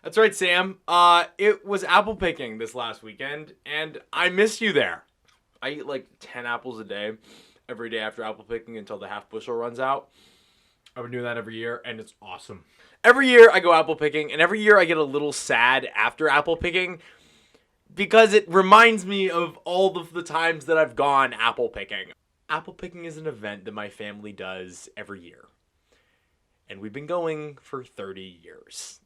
That's right, Sam. It was apple picking this last weekend, and I missed you there. I eat like 10 apples a day, every day after apple picking until the half bushel runs out. I've been doing that every year, and it's awesome. Every year I go apple picking, and every year I get a little sad after apple picking because it reminds me of all of the times that I've gone apple picking. Apple picking is an event that my family does every year, and we've been going for 30 years.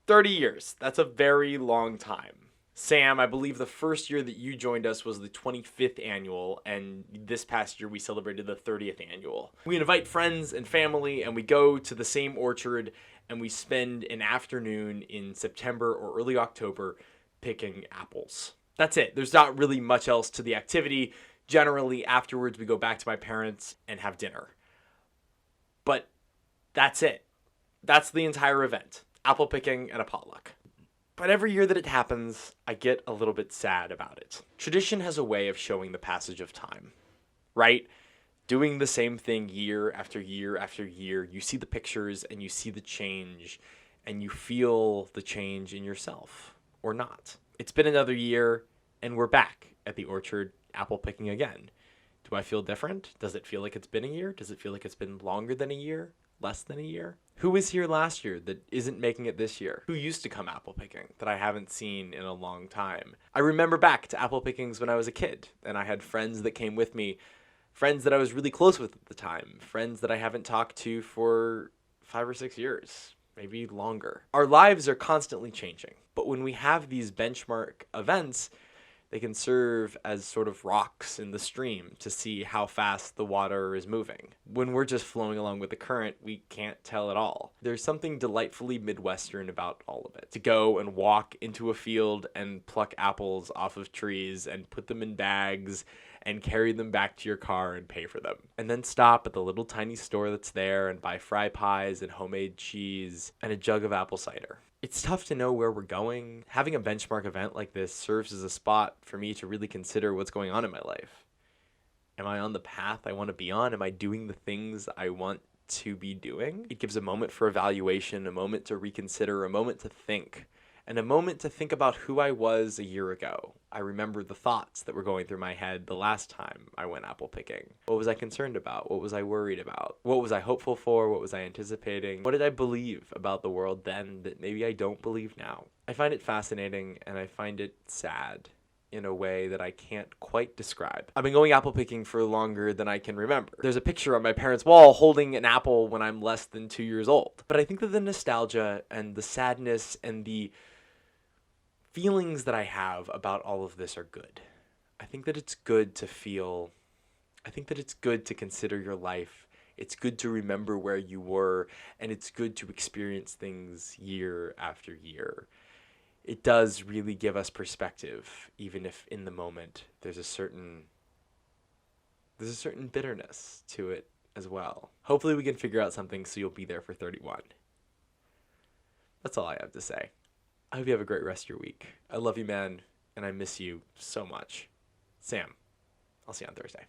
30 years. That's a very long time. Sam, I believe the first year that you joined us was the 25th annual, and this past year we celebrated the 30th annual. We invite friends and family, and we go to the same orchard, and we spend an afternoon in September or early October picking apples. That's it. There's not really much else to the activity. Generally, afterwards, we go back to my parents and have dinner. But that's it. That's the entire event. Apple picking and a potluck. But every year that it happens, I get a little bit sad about it. Tradition has a way of showing the passage of time, right? Doing the same thing year after year after year, you see the pictures and you see the change and you feel the change in yourself, or not. It's been another year and we're back at the orchard apple picking again. Do I feel different? Does it feel like it's been a year? Does it feel like it's been longer than a year? Less than a year? Who was here last year that isn't making it this year? Who used to come apple picking that I haven't seen in a long time? I remember back to apple pickings when I was a kid, and I had friends that came with me, friends that I was really close with at the time, friends that I haven't talked to for 5 or 6 years, maybe longer. Our lives are constantly changing, but when we have these benchmark events, they can serve as sort of rocks in the stream to see how fast the water is moving. When we're just flowing along with the current, we can't tell at all. There's something delightfully Midwestern about all of it. To go and walk into a field and pluck apples off of trees and put them in bags and carry them back to your car and pay for them. And then stop at the little tiny store that's there and buy fry pies and homemade cheese and a jug of apple cider. It's tough to know where we're going. Having a benchmark event like this serves as a spot for me to really consider what's going on in my life. Am I on the path I want to be on? Am I doing the things I want to be doing? It gives a moment for evaluation, a moment to reconsider, a moment to think, and a moment to think about who I was a year ago. I remember the thoughts that were going through my head the last time I went apple picking. What was I concerned about? What was I worried about? What was I hopeful for? What was I anticipating? What did I believe about the world then that maybe I don't believe now? I find it fascinating and I find it sad in a way that I can't quite describe. I've been going apple picking for longer than I can remember. There's a picture on my parents' wall holding an apple when I'm less than 2 years old. But I think that the nostalgia and the sadness and the feelings that I have about all of this are good. I think that it's good to feel, I think that it's good to consider your life. It's good to remember where you were, and it's good to experience things year after year. It does really give us perspective, even if in the moment there's a certain bitterness to it as well. Hopefully we can figure out something so you'll be there for 31. That's all I have to say. I hope you have a great rest of your week. I love you, man, and I miss you so much. Sam, I'll see you on Thursday.